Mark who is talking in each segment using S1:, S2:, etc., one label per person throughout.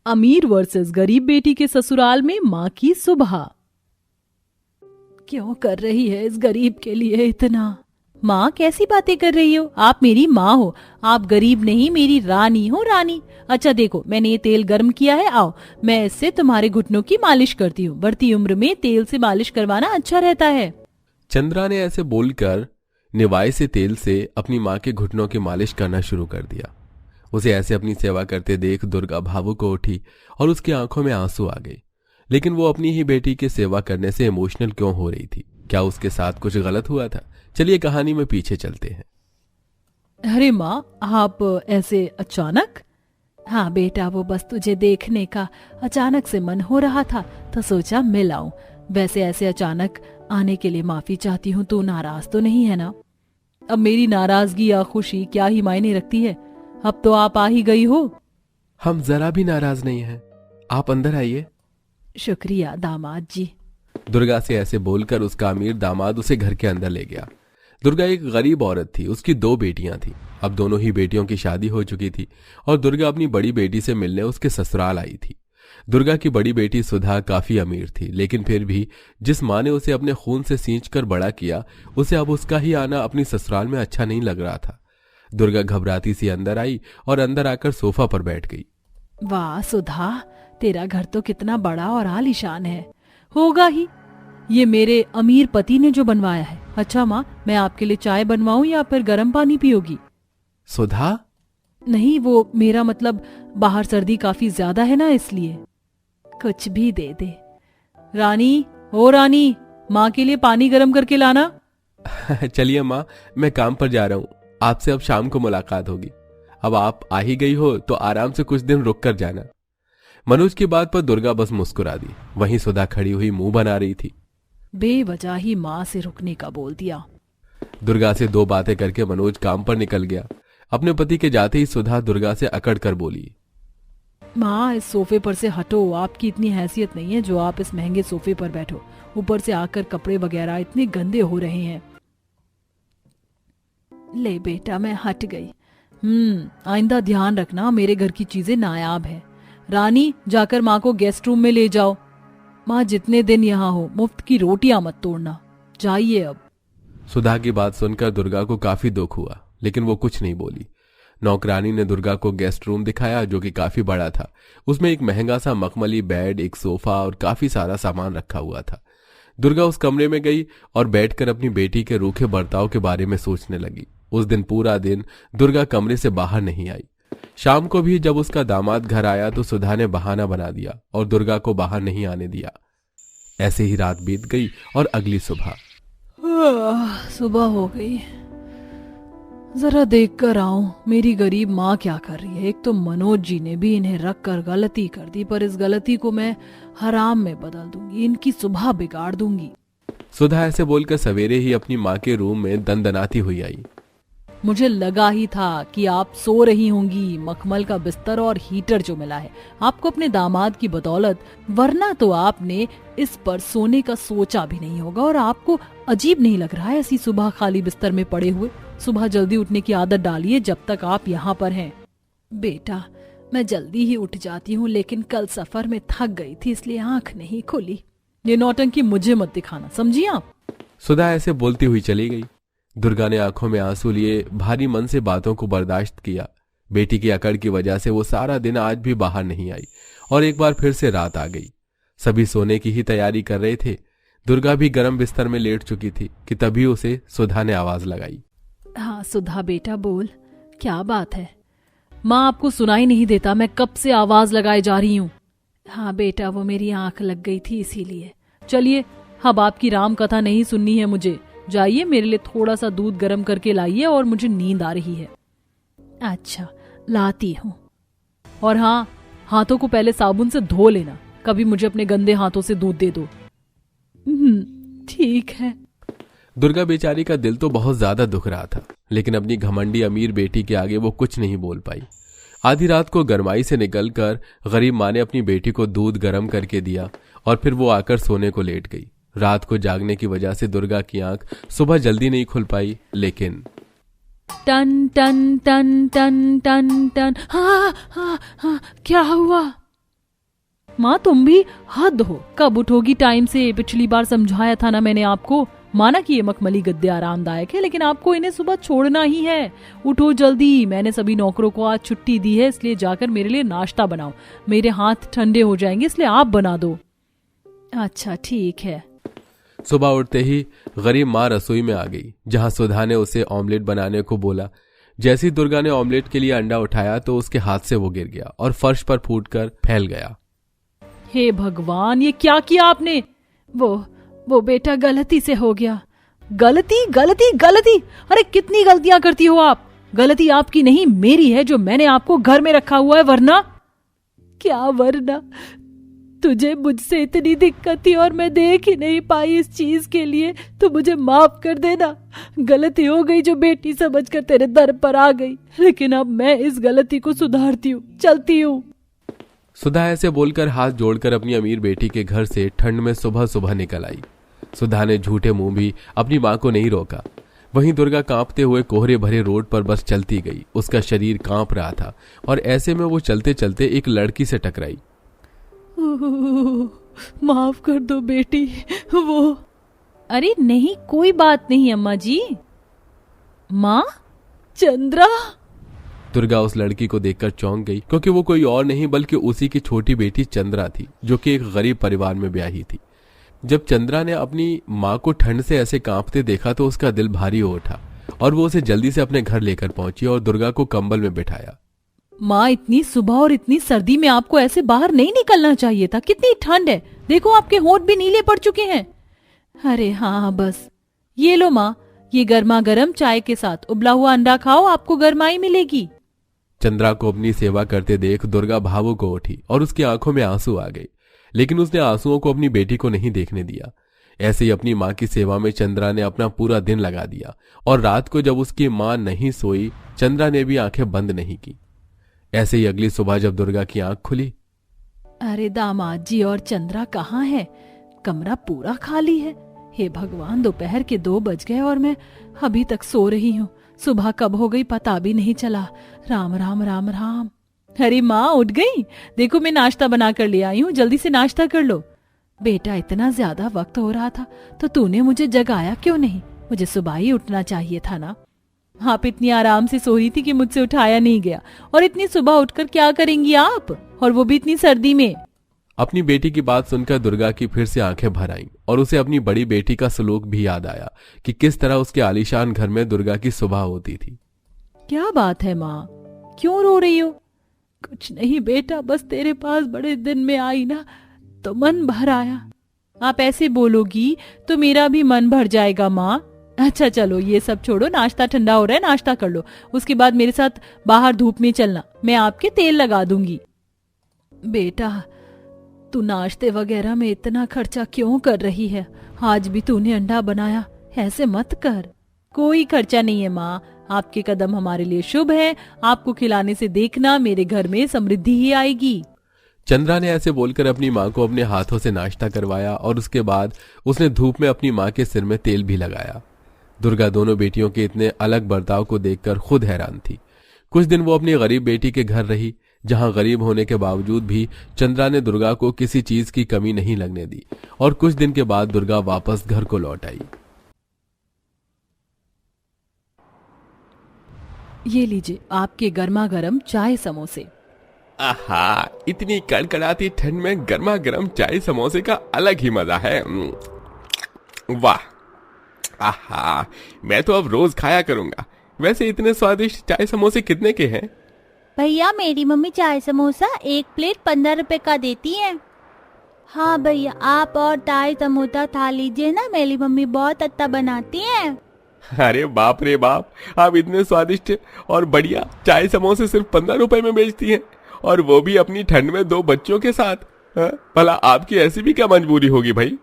S1: अमीर वर्सेस गरीब बेटी के ससुराल में माँ की सुबह। क्यों कर रही है इस गरीब के लिए इतना? माँ कैसी बातें कर रही हो? आप मेरी माँ हो, आप गरीब नहीं मेरी रानी हो, रानी। अच्छा देखो, मैंने ये तेल गर्म किया है, आओ मैं इससे तुम्हारे घुटनों की मालिश करती हूँ। बढ़ती उम्र में तेल से मालिश करवाना अच्छा रहता है।
S2: चंद्रा ने ऐसे बोलकर निवाए से तेल से अपनी माँ के घुटनों की मालिश करना शुरू कर दिया। उसे ऐसे अपनी सेवा करते देख दुर्गा भावुक हो उठी और उसकी आंखों में आंसू आ गए। लेकिन वो अपनी ही बेटी की सेवा करने से इमोशनल क्यों हो रही थी? क्या उसके साथ कुछ गलत हुआ था? चलिए कहानी में पीछे चलते हैं।
S1: अरे माँ, आप ऐसे अचानक? हाँ बेटा, वो बस तुझे देखने का अचानक से मन हो रहा था तो सोचा मिल आऊं। वैसे ऐसे अचानक आने के लिए माफी चाहती हूँ। तू नाराज तो नहीं है ना? अब मेरी नाराजगी या खुशी क्या ही मायने रखती है, अब तो आप आ ही गई हो।
S2: हम जरा भी नाराज नहीं हैं, आप अंदर आइए।
S1: शुक्रिया दामाद जी।
S2: दुर्गा से ऐसे बोलकर उसका अमीर दामाद उसे घर के अंदर ले गया। दुर्गा एक गरीब औरत थी, उसकी 2 बेटियां थीं। अब दोनों ही बेटियों की शादी हो चुकी थी और दुर्गा अपनी बड़ी बेटी से मिलने उसके ससुराल आई थी। दुर्गा की बड़ी बेटी सुधा काफी अमीर थी, लेकिन फिर भी जिस माँ ने उसे अपने खून से सींचकर बड़ा किया, उसे अब उसका ही आना अपनी ससुराल में अच्छा नहीं लग रहा था। दुर्गा घबराती सी अंदर आई और अंदर आकर सोफा पर बैठ गई।
S1: वाह सुधा, तेरा घर तो कितना बड़ा और आलीशान है। होगा ही, ये मेरे अमीर पति ने जो बनवाया है। अच्छा माँ, मैं आपके लिए चाय बनवाऊं या फिर गर्म पानी पियोगी?
S2: सुधा?
S1: नहीं, वो मेरा मतलब बाहर सर्दी काफी ज्यादा है ना, इसलिए। कुछ भी दे दे। रानी, ओ रानी, माँ के लिए पानी गर्म करके लाना।
S2: चलिए माँ, मैं काम पर जा रहा हूँ, आपसे अब शाम को मुलाकात होगी। अब आप आ ही गई हो तो आराम से कुछ दिन रुक कर जाना। मनोज की बात पर दुर्गा बस मुस्कुरा दी। वहीं सुधा खड़ी हुई मुंह बना रही थी।
S1: बेवजह ही माँ से रुकने का बोल दिया।
S2: दुर्गा से 2 बातें करके मनोज काम पर निकल गया। अपने पति के जाते ही सुधा दुर्गा से अकड़ कर बोली,
S1: माँ इस सोफे पर से हटो, आपकी इतनी हैसियत नहीं है जो आप इस महंगे सोफे पर बैठो। ऊपर से आकर कपड़े वगैरह इतने गंदे हो रहे हैं। ले बेटा, मैं हट गई। आइंदा ध्यान रखना, मेरे घर की चीजें नायाब है। रानी, जाकर माँ को गेस्ट रूम में ले जाओ। माँ जितने दिन यहाँ हो मुफ्त की रोटियां मत तोड़ना। जाइए अब।
S2: सुधा की बात सुनकर दुर्गा को काफी दुख हुआ, लेकिन वो कुछ नहीं बोली। नौकरानी ने दुर्गा को गेस्ट रूम दिखाया जो कि काफी बड़ा था। उसमें एक महंगा सा मखमली बेड, एक सोफा और काफी सारा सामान रखा हुआ था। दुर्गा उस कमरे में गई और बैठकर अपनी बेटी के रूखे बर्ताव के बारे में सोचने लगी। उस दिन पूरा दिन दुर्गा कमरे से बाहर नहीं आई। शाम को भी जब उसका दामाद घर आया तो सुधा ने बहाना बना दिया और दुर्गा को बाहर नहीं आने दिया। ऐसे ही रात बीत गई और अगली सुबह
S1: सुबह हो गई। जरा देख कर आऊं मेरी गरीब माँ क्या कर रही है। एक तो मनोज जी ने भी इन्हें रख कर गलती कर दी, पर इस गलती को मैं हराम में बदल दूंगी, इनकी सुबह बिगाड़ दूंगी।
S2: सुधा ऐसे बोलकर सवेरे ही अपनी माँ के रूम में दनदनाती हुई आई।
S1: मुझे लगा ही था कि आप सो रही होंगी। मखमल का बिस्तर और हीटर जो मिला है आपको अपने दामाद की बदौलत, वरना तो आपने इस पर सोने का सोचा भी नहीं होगा। और आपको अजीब नहीं लग रहा है ऐसी सुबह खाली बिस्तर में पड़े हुए? सुबह जल्दी उठने की आदत डालिए जब तक आप यहाँ पर हैं। बेटा, मैं जल्दी ही उठ जाती हूँ, लेकिन कल सफर में थक गई थी इसलिए आंख नहीं खुली। ये नौटंकी मुझे मत दिखाना, समझी आप?
S2: सुधा ऐसे बोलती हुई चली गई। दुर्गा ने आंखों में आंसू लिए भारी मन से बातों को बर्दाश्त किया। बेटी की अकड़ की वजह से वो सारा दिन आज भी बाहर नहीं आई और एक बार फिर से रात आ गई। सभी सोने की ही तैयारी कर रहे थे। दुर्गा भी गर्म बिस्तर में लेट चुकी थी कि तभी उसे सुधा ने आवाज लगाई।
S1: हाँ सुधा बेटा, बोल, क्या बात है? माँ आपको सुनाई नहीं देता? मैं कब से आवाज लगाए जा रही हूँ। हाँ बेटा, वो मेरी आंख लग गई थी इसीलिए। चलिए, अब आपकी राम कथा नहीं सुननी है मुझे। जाइए, मेरे लिए थोड़ा सा दूध गर्म करके लाइए और मुझे नींद आ रही है। अच्छा, लाती हूँ। और हाँ, हाथों को पहले साबुन से धो लेना, कभी मुझे अपने गंदे हाथों से दूध दे दो। ठीक है।
S2: दुर्गा बेचारी का दिल तो बहुत ज्यादा दुख रहा था, लेकिन अपनी घमंडी अमीर बेटी के आगे वो कुछ नहीं बोल पाई। आधी रात को गरमाई से निकलकर गरीब माँ ने अपनी बेटी को दूध गर्म करके दिया और फिर वो आकर सोने को लेट गई। रात को जागने की वजह से दुर्गा की आंख सुबह जल्दी नहीं खुल पाई, लेकिन
S1: टन टन टन टन टन टन। हाँ हाँ हाँ, क्या हुआ? माँ तुम भी हद हो, कब उठोगी टाइम से? पिछली बार समझाया था ना मैंने आपको। माना कि ये मखमली गद्दे आरामदायक है, लेकिन आपको इन्हें सुबह छोड़ना ही है। उठो जल्दी, मैंने सभी नौकरों को आज छुट्टी दी है, इसलिए जाकर मेरे लिए नाश्ता बनाओ। मेरे हाथ ठंडे हो जाएंगे, इसलिए आप बना दो। अच्छा ठीक है।
S2: सुबह उठते ही गरीब माँ रसोई में आ गई, जहां सुधा ने उसे ऑमलेट बनाने को बोला। जैसी दुर्गा ने ऑमलेट के लिए अंडा उठाया तो उसके हाथ से वो गिर गया और फर्श पर फूटकर फैल गया।
S1: हे भगवान, ये क्या किया आपने? वो बेटा गलती से हो गया। गलती गलती गलती? अरे कितनी गलतियां करती हो आप। गलती आपकी नहीं मेरी है, जो मैंने आपको घर में रखा हुआ है। वरना क्या? वरना तुझे मुझसे इतनी दिक्कत थी और मैं देख ही नहीं पाई इस चीज के लिए, तो मुझे माफ कर देना। गलती हो गई जो बेटी समझकर तेरे दर पर आ गई, लेकिन अब मैं इस गलती को सुधारती हूँ, चलती हूँ।
S2: सुधा ऐसे बोलकर हाथ जोड़कर अपनी अमीर बेटी के घर से ठंड में सुबह सुबह निकल आई। सुधा ने झूठे मुंह भी अपनी माँ को नहीं रोका। वहीं दुर्गा कांपते हुए कोहरे भरे रोड पर बस चलती गई। उसका शरीर कांप रहा था और ऐसे में वो चलते चलते एक लड़की से टकराई।
S1: माफ कर दो बेटी, वो। अरे नहीं, कोई बात नहीं अम्मा जी। माँ, चंद्रा।
S2: दुर्गा उस लड़की को देखकर चौंक गई, क्योंकि वो कोई और नहीं बल्कि उसी की छोटी बेटी चंद्रा थी, जो कि एक गरीब परिवार में ब्याही थी। जब चंद्रा ने अपनी माँ को ठंड से ऐसे कांपते देखा तो उसका दिल भारी हो उठा और वो उसे जल्दी से अपने घर लेकर पहुंची और दुर्गा को कंबल में बिठाया।
S1: माँ, इतनी सुबह और इतनी सर्दी में आपको ऐसे बाहर नहीं निकलना चाहिए था। कितनी ठंड है, देखो आपके होंठ भी नीले पड़ चुके हैं। अरे हाँ बस, ये लो माँ, ये गर्मा गर्म चाय के साथ उबला हुआ अंडा खाओ, आपको गर्माई मिलेगी।
S2: चंद्रा को अपनी सेवा करते देख दुर्गा भावुक हो उठी और उसकी आंखों में आंसू आ गए, लेकिन उसने आंसुओं को अपनी बेटी को नहीं देखने दिया। ऐसे ही अपनी माँ की सेवा में चंद्रा ने अपना पूरा दिन लगा दिया और रात को जब उसकी माँ नहीं सोई, चंद्रा ने भी आंखें बंद नहीं की। ऐसे ही अगली सुबह जब दुर्गा की आंख खुली,
S1: अरे दामाद जी और चंद्रा कहाँ है? कमरा पूरा खाली है। हे भगवान, दोपहर के 2 बज गए और मैं अभी तक सो रही हूँ। सुबह कब हो गई पता भी नहीं चला। राम राम राम राम। अरे माँ उठ गई? देखो मैं नाश्ता बना कर ले आई हूँ, जल्दी से नाश्ता कर लो। बेटा इतना ज्यादा वक्त हो रहा था तो तूने मुझे जगाया क्यों नहीं? मुझे सुबह ही उठना चाहिए था ना। आप इतनी आराम से सो रही थी कि मुझसे उठाया नहीं गया। और इतनी सुबह उठकर क्या करेंगी आप, और वो भी इतनी सर्दी में?
S2: अपनी बेटी की बात सुनकर दुर्गा की फिर से आंखें भर आईं और उसे अपनी बड़ी बेटी का सलूक भी याद आया कि किस तरह उसके आलीशान घर में दुर्गा की सुबह होती थी।
S1: क्या बात है माँ, क्यों रो रही हो? कुछ नहीं बेटा, बस तेरे पास बड़े दिन में आई ना तो मन भर आया। आप ऐसे बोलोगी तो मेरा भी मन भर जाएगा माँ। अच्छा चलो ये सब छोड़ो, नाश्ता ठंडा हो रहा है, नाश्ता कर लो। उसके बाद मेरे साथ बाहर धूप में चलना, मैं आपके तेल लगा दूंगी। बेटा तू नाश्ते वगैरह में इतना खर्चा क्यों कर रही है? आज भी तूने अंडा बनाया, ऐसे मत कर। कोई खर्चा नहीं है माँ, आपके कदम हमारे लिए शुभ है। आपको खिलाने से देखना मेरे घर में समृद्धि ही आएगी।
S2: चंद्रा ने ऐसे बोलकर अपनी माँ को अपने हाथों से नाश्ता करवाया और उसके बाद उसने धूप में अपनी माँ के सिर में तेल भी लगाया। दुर्गा दोनों बेटियों के इतने अलग बर्ताव को देखकर खुद हैरान थी। कुछ दिन वो अपनी गरीब बेटी के घर रही, जहां गरीब होने के बावजूद भी चंद्रा ने दुर्गा को किसी चीज की कमी नहीं लगने दी और कुछ दिन के बाद दुर्गा वापस घर को लौट आई।
S1: ये लीजिए आपके गर्मा गर्म चाय समोसे।
S2: आहा, इतनी कड़कड़ाती ठंड में गर्मा गर्म चाय समोसे का अलग ही मजा है। वाह, आहा, मैं तो अब रोज खाया करूंगा। वैसे इतने स्वादिष्ट चाय समोसे कितने के हैं?
S3: भैया मेरी मम्मी चाय समोसा 1 प्लेट 15 रुपए का देती है। हाँ भैया, आप और चाय समोसा खा लीजिए ना, मेरी मम्मी बहुत अच्छा बनाती है।
S2: अरे बाप रे बाप, आप इतने स्वादिष्ट और बढ़िया चाय समोसे सिर्फ 15 रुपए में बेचती हैं, और वो भी अपनी ठंड में 2 बच्चों के साथ। भला आपकी ऐसी भी क्या मजबूरी होगी भाई?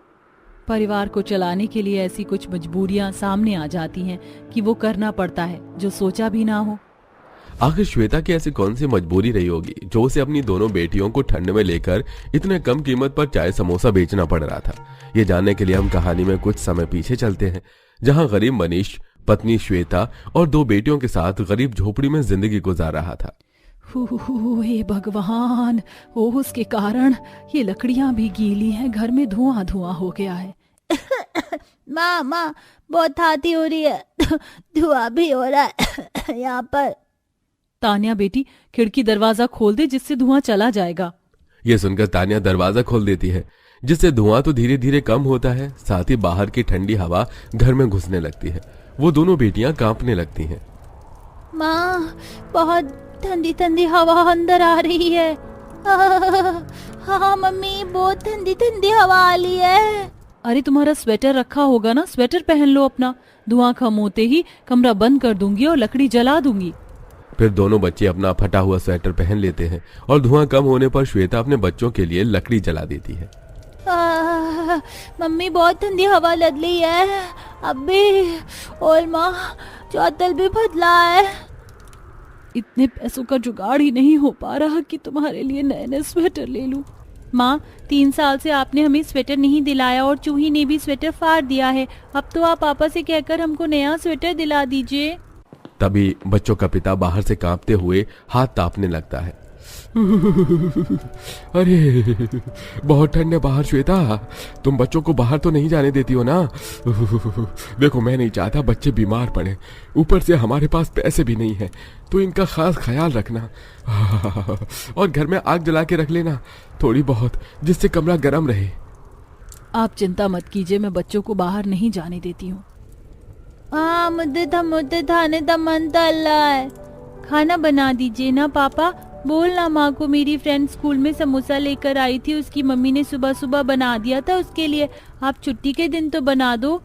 S1: परिवार को चलाने के लिए ऐसी कुछ मजबूरियां सामने आ जाती हैं कि वो करना पड़ता है जो सोचा भी ना हो।
S2: आखिर श्वेता की ऐसी कौन सी मजबूरी रही होगी जो उसे अपनी दोनों बेटियों को ठंड में लेकर इतने कम कीमत पर चाय समोसा बेचना पड़ रहा था? ये जानने के लिए हम कहानी में कुछ समय पीछे चलते हैं, जहां गरीब मनीष पत्नी श्वेता और 2 बेटियों के साथ गरीब झोपड़ी में जिंदगी गुजार रहा था।
S1: हे भगवान, ओह उसके कारण ये लकड़ियां भी गीली हैं, घर में धुआं धुआं हो गया है।
S3: माँ माँ बहुत खांसी हो रही है, धुआं भी हो रहा है यहाँ पर।
S1: तान्या बेटी, खिड़की दरवाजा खोल दे जिससे धुआं चला जाएगा।
S2: ये सुनकर तान्या दरवाजा खोल देती है, जिससे धुआं तो धीरे धीरे कम होता है, साथ ही बाहर की ठंडी हवा घर में घुसने लगती है। वो दोनों बेटियां कांपने लगती हैं।
S3: माँ बहुत ठंडी ठंडी हवा अंदर आ रही है। हाँ मम्मी बहुत ठंडी ठंडी हवा आ रही है।
S1: अरे तुम्हारा स्वेटर रखा होगा ना, स्वेटर पहन लो अपना। धुआं कम होते ही कमरा बंद कर दूंगी और लकड़ी जला दूंगी।
S2: फिर दोनों बच्चे अपना फटा हुआ स्वेटर पहन लेते हैं और धुआं कम होने पर श्वेता अपने बच्चों के लिए लकड़ी जला देती है।
S3: मम्मी बहुत ठंडी हवा लग रही है अभी, और माँ चौतल भी फटला है।
S1: इतने पैसों का जुगाड़ ही नहीं हो पा रहा कि तुम्हारे लिए नए नए स्वेटर ले लूं। माँ 3 साल से आपने हमें स्वेटर नहीं दिलाया और चूही ने भी स्वेटर फाड़ दिया है। अब तो आप पापा से कहकर हमको नया स्वेटर दिला दीजिए।
S2: तभी बच्चों का पिता बाहर से कांपते हुए हाथ तापने लगता है। अरे बहुत ठंड है बाहर श्वेता, तुम बच्चों को बाहर तो नहीं जाने देती हो ना? देखो मैं नहीं चाहता बच्चे बीमार पड़े, ऊपर से हमारे पास पैसे भी नहीं है, तो इनका खास ख्याल रखना। और घर में आग जला के रख लेना थोड़ी बहुत, जिससे कमरा गर्म रहे।
S1: आप चिंता मत कीजिए, मैं बच्चों को बाहर नहीं जाने देती हूँ।
S3: हाँ मुझे थाने का मन कर रहा है। खाना बना दीजिए ना पापा। बोलना माँ को मेरी फ्रेंड स्कूल में समोसा लेकर आई थी, उसकी मम्मी ने सुबह सुबह बना दिया था उसके लिए। आप छुट्टी के दिन तो बना दो।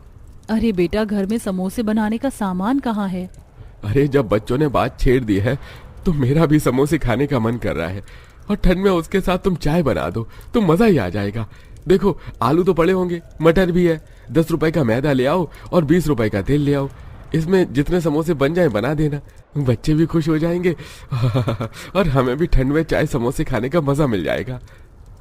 S1: अरे बेटा, घर में समोसे बनाने का सामान कहाँ है?
S2: अरे जब बच्चों ने बात छेड़ दी है तो मेरा भी समोसे खाने का मन कर रहा है, और ठंड में उसके साथ तुम चाय बना दो तो मजा ही आ जाएगा। देखो आलू तो पड़े होंगे, मटर भी है, 10 रुपए का मैदा ले आओ और 20 रुपए का तेल ले आओ। इसमें जितने समोसे बन जाए बना देना, बच्चे भी खुश हो जाएंगे और हमें भी ठंड में चाय समोसे खाने का मजा मिल जाएगा।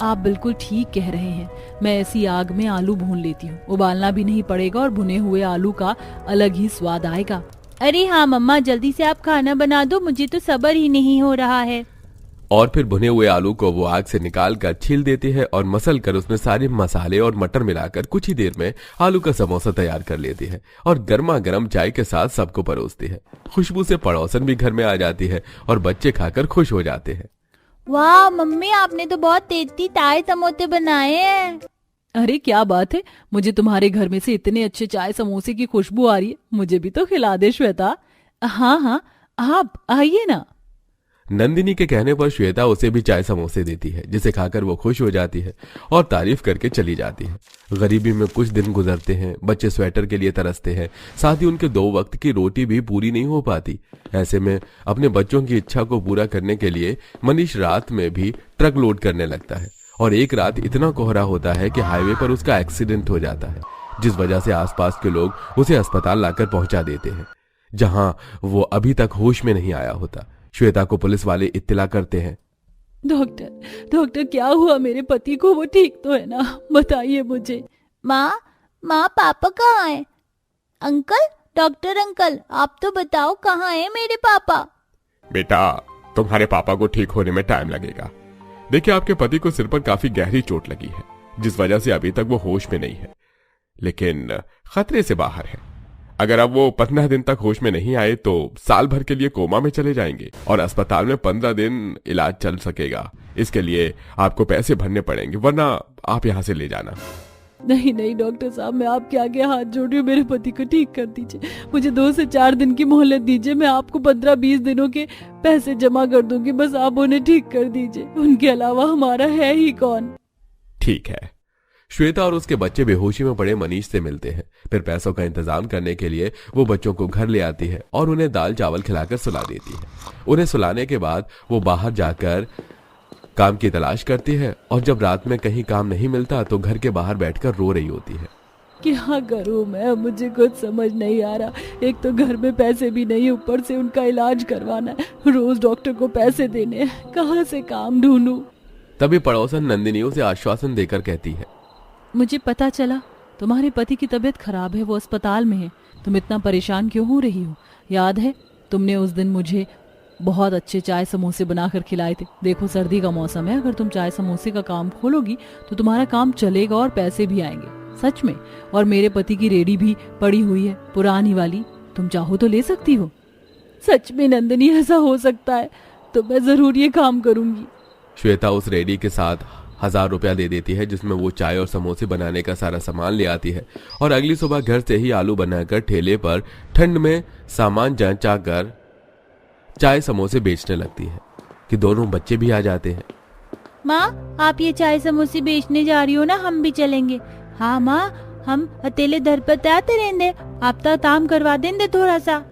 S1: आप बिल्कुल ठीक कह रहे हैं। मैं ऐसी आग में आलू भून लेती हूँ, उबालना भी नहीं पड़ेगा और भुने हुए आलू का अलग ही स्वाद आएगा।
S3: अरे हाँ मम्मा, जल्दी से आप खाना बना दो, मुझे तो सब्र ही नहीं हो रहा है।
S2: और फिर भुने हुए आलू को वो आग से निकाल कर छील देती है और मसल कर उसमें सारे मसाले और मटर मिलाकर कुछ ही देर में आलू का समोसा तैयार कर लेती है और गर्मा गर्म चाय के साथ सबको परोसती है। खुशबू से पड़ोसन भी घर में आ जाती है और बच्चे खाकर खुश हो जाते हैं।
S3: वाह मम्मी, आपने तो बहुत टेस्टी चाय समोसे बनाए हैं।
S1: अरे क्या बात है, मुझे तुम्हारे घर में से इतने अच्छे चाय समोसे की खुशबू आ रही है, मुझे भी तो खिला दे श्वेता। हाँ हाँ, आप आइए ना।
S2: नंदिनी के कहने पर श्वेता उसे भी चाय समोसे देती है, जिसे खाकर वो खुश हो जाती है और तारीफ करके चली जाती है। गरीबी में कुछ दिन गुजरते हैं, बच्चे स्वेटर के लिए तरसते हैं, साथ ही उनके 2 वक्त की रोटी भी पूरी नहीं हो पाती। ऐसे में अपने बच्चों की इच्छा को पूरा करने के लिए मनीष रात में भी ट्रक लोड करने लगता है और एक रात इतना कोहरा होता है कि हाईवे पर उसका एक्सीडेंट हो जाता है, जिस वजह से आसपास के लोग उसे अस्पताल लाकर पहुंचा देते हैं, जहां वो अभी तक होश में नहीं आया होता। श्वेता को पुलिस वाले इत्तला करते हैं।
S1: डॉक्टर क्या हुआ मेरे पति को, वो ठीक तो है ना? बताइए मुझे।
S3: माँ पापा कहाँ है? अंकल, डॉक्टर अंकल, आप तो बताओ कहाँ है मेरे पापा?
S2: बेटा, तुम्हारे पापा को ठीक होने में टाइम लगेगा। देखिए आपके पति को सिर पर काफी गहरी चोट लगी है, जिस वजह से अभी तक वो होश में नहीं है, लेकिन खतरे से बाहर है। अगर अब वो 15 दिन तक होश में नहीं आए तो साल भर के लिए कोमा में चले जाएंगे और अस्पताल में 15 दिन इलाज चल सकेगा। इसके लिए आपको पैसे भरने पड़ेंगे, वरना आप यहाँ से ले जाना।
S1: नहीं डॉक्टर साहब, मैं आपके आगे हाथ जोड़ रही हूँ, मेरे पति को ठीक कर दीजिए। मुझे 2 से 4 दिन की मोहलत दीजिए, मैं आपको 15-20 दिनों के पैसे जमा कर दूंगी, बस आप उन्हें ठीक कर दीजिए, उनके अलावा हमारा है ही कौन।
S2: ठीक है। श्वेता और उसके बच्चे बेहोशी में पड़े मनीष से मिलते हैं। फिर पैसों का इंतजाम करने के लिए वो बच्चों को घर ले आती है और उन्हें दाल चावल खिलाकर सुला देती है। उन्हें सुलाने के बाद वो बाहर जाकर काम की तलाश करती है और जब रात में कहीं काम नहीं मिलता तो घर के बाहर बैठकर रो रही होती है।
S1: क्या करूं मैं, मुझे कुछ समझ नहीं आ रहा। एक तो घर में पैसे भी नहीं, ऊपर से उनका इलाज करवाना है, रोज डॉक्टर को पैसे देने हैं, कहाँ से काम ढूंढूं।
S2: तभी पड़ोसन नंदिनी उसे आश्वासन देकर कहती है,
S1: मुझे पता चला तुम्हारे पति की तबीयत खराब है, वो अस्पताल में है। तुम इतना परेशान क्यों हो रही हो? याद है तुमने उस दिन मुझे बहुत अच्छे चाय समोसे बनाकर खिलाए थे। देखो सर्दी का मौसम है, अगर तुम चाय समोसे का काम खोलोगी तो तुम्हारा काम चलेगा और पैसे भी आएंगे, सच में। और मेरे पति की रेडी भी पड़ी हुई है, पुरानी वाली, तुम चाहो तो ले सकती हो। सच में नंदिनी, ऐसा हो सकता है तो मैं जरूर ये काम करूंगी।
S2: श्वेता उस रेडी के साथ 1000 रुपया दे देती है, जिसमें वो चाय और समोसे बनाने का सारा सामान ले आती है और अगली सुबह घर से ही आलू बनाकर ठेले पर ठंड में सामान जंचा कर चाय समोसे बेचने लगती है कि दोनों बच्चे भी आ जाते हैं।
S3: माँ, आप ये चाय समोसे बेचने जा रही हो ना, हम भी चलेंगे। हाँ माँ, हम अकेले दर पर तैयार रहेंगे, आप तो काम करवा देंगे थोड़ा सा।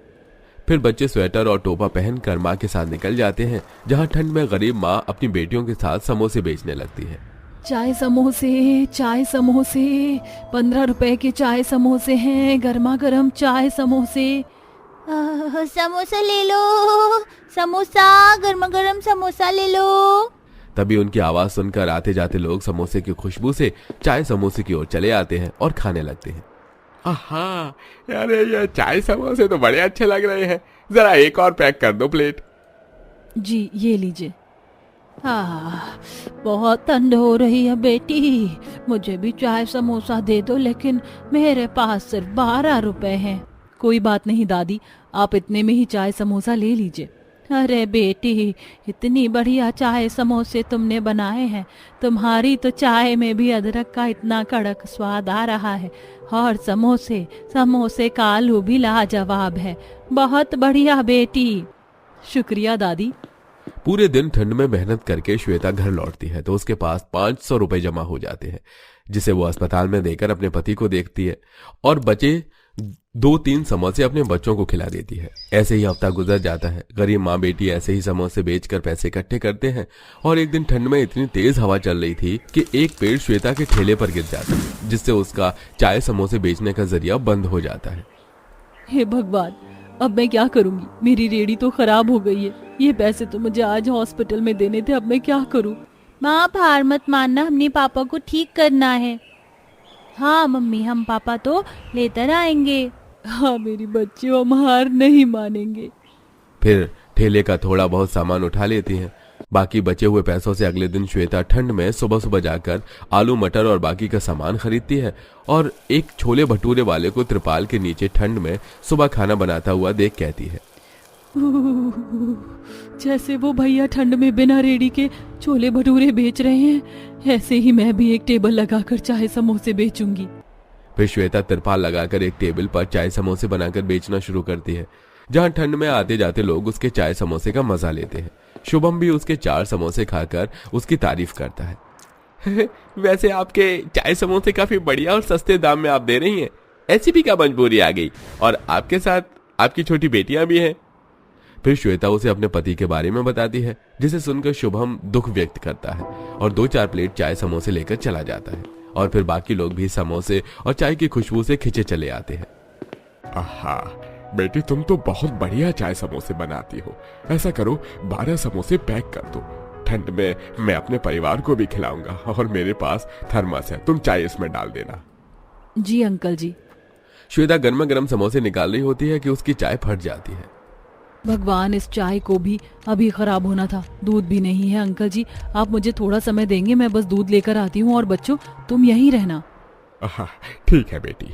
S2: फिर बच्चे स्वेटर और टोपा पहनकर माँ के साथ निकल जाते हैं, जहाँ ठंड में गरीब माँ अपनी बेटियों के साथ समोसे बेचने लगती है।
S1: चाय समोसे, चाय समोसे, 15 रुपए के चाय समोसे हैं, गर्मा गर्म चाय समोसे।
S3: समोसा ले लो, समोसा, गर्मा गर्म समोसा ले लो।
S2: तभी उनकी आवाज सुनकर आते जाते लोग समोसे की खुशबू से चाय समोसे की ओर चले आते हैं और खाने लगते हैं।
S4: हाँ, अरे ये चाय समोसे तो बड़े अच्छे लग रहे हैं, जरा एक और पैक कर दो प्लेट।
S1: जी ये लीजिए।
S3: बहुत ठंड हो रही है बेटी, मुझे भी चाय समोसा दे दो, लेकिन मेरे पास सिर्फ 12 रुपए हैं।
S1: कोई बात नहीं दादी, आप इतने में ही चाय समोसा ले लीजिए।
S3: अरे बेटी, इतनी बढ़िया चाय समोसे तुमने बनाए हैं, तुम्हारी तो चाय में भी अदरक का इतना कड़क स्वाद आ रहा है, और समोसे का आलू भी लाजवाब है। बहुत बढ़िया बेटी।
S1: शुक्रिया दादी।
S2: पूरे दिन ठंड में मेहनत करके श्वेता घर लौटती है तो उसके पास 500 रुपए जमा हो जाते हैं, जिसे वो अस्पताल में देकर अपने पति को देखती है और बचे 2-3 समोसे अपने बच्चों को खिला देती है। ऐसे ही हफ्ता गुजर जाता है। गरीब माँ बेटी ऐसे ही समोसे बेचकर पैसे इकट्ठे करते हैं और एक दिन ठंड में इतनी तेज हवा चल रही थी कि एक पेड़ श्वेता के ठेले पर गिर जाता है, जिससे उसका चाय समोसे बेचने का जरिया बंद हो जाता है।
S1: हे भगवान, अब मैं क्या करूंगी? मेरी रेडी तो खराब हो गई है। ये पैसे तो मुझे आज हॉस्पिटल में देने थे, अब मैं क्या करूं?
S3: माँ, आप हार मत मानना, हमने पापा को ठीक करना है। हाँ मम्मी, हम पापा तो लेकर आएंगे।
S1: हाँ मेरी बच्चियों, हम हार नहीं मानेंगे।
S2: फिर ठेले का थोड़ा बहुत सामान उठा लेती हैं। बाकी बचे हुए पैसों से अगले दिन श्वेता ठंड में सुबह सुबह जाकर आलू मटर और बाकी का सामान खरीदती है और एक छोले भटूरे वाले को त्रिपाल के नीचे ठंड में सुबह खाना बनाता हुआ देख कहती है,
S1: जैसे वो भैया ठंड में बिना रेडी के छोले भटूरे बेच रहे हैं, ऐसे ही मैं भी एक टेबल लगाकर चाय समोसे बेचूंगी।
S2: फिर श्वेता तिरपाल लगाकर एक टेबल पर चाय समोसे बनाकर बेचना शुरू करती है, जहां ठंड में आते जाते लोग उसके चाय समोसे का मजा लेते हैं। शुभम भी उसके 4 समोसे खाकर उसकी तारीफ करता है।
S4: वैसे आपके चाय समोसे काफी बढ़िया और सस्ते दाम में आप दे रही हैं, ऐसी भी क्या मजबूरी आ गई? और आपके साथ आपकी छोटी बेटियां भी हैं।
S2: फिर श्वेता उसे अपने पति के बारे में बताती है, जिसे सुनकर शुभम दुख व्यक्त करता है और 2-4 प्लेट चाय समोसे लेकर चला जाता है। और फिर बाकी लोग भी समोसे और चाय की खुशबू से खिंचे चले आते हैं।
S4: आहा, बेटी तुम तो बहुत बढ़िया चाय समोसे बनाती हो। ऐसा करो, 12 समोसे पैक कर दो। ठंड में मैं अपने परिवार को भी खिलाऊंगा और मेरे पास थर्मस है, तुम चाय इसमें डाल देना।
S1: जी अंकल जी।
S2: श्वेता गर्मा गर्म समोसे निकाल रही होती है कि उसकी चाय फट जाती है।
S1: भगवान, इस चाय को भी अभी खराब होना था। दूध भी नहीं है। अंकल जी, आप मुझे थोड़ा समय देंगे? मैं बस दूध लेकर आती हूँ और बच्चों तुम यहीं रहना।
S4: ठीक है बेटी।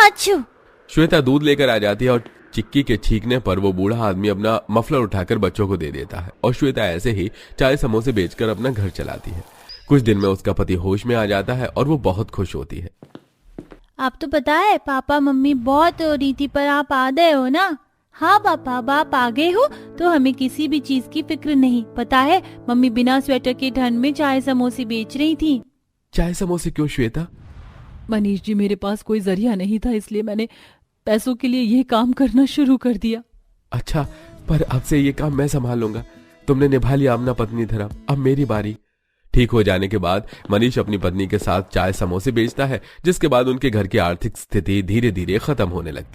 S3: अच्छा।
S2: श्वेता दूध लेकर आ जाती है और चिक्की के छींकने पर वो बूढ़ा आदमी अपना मफलर उठाकर बच्चों को दे देता है और श्वेता ऐसे ही चाय समोसे बेचकर अपना घर चलाती है। कुछ दिन में उसका पति होश में आ जाता है और वो बहुत खुश होती है।
S3: आप तो पता है पापा मम्मी बहुत रो रही थी, पर आप आ गए हो ना? हाँ पापा, अब आप आ गए हो तो हमें किसी भी चीज की फिक्र नहीं। पता है मम्मी बिना स्वेटर के ठंड में चाय समोसे बेच रही थी।
S2: चाय समोसे क्यों श्वेता?
S1: मनीष जी, मेरे पास कोई जरिया नहीं था, इसलिए मैंने पैसों के लिए ये काम करना शुरू कर दिया।
S2: अच्छा, पर अब से ये काम मैं संभाल लूंगा। तुमने निभा लिया अपना पत्नी धर्म, अब मेरी बारी। ठीक हो जाने के बाद मनीष अपनी पत्नी के साथ चाय समोसे बेचता है, जिसके बाद उनके घर की आर्थिक स्थिति धीरे धीरे खत्म होने लगती है।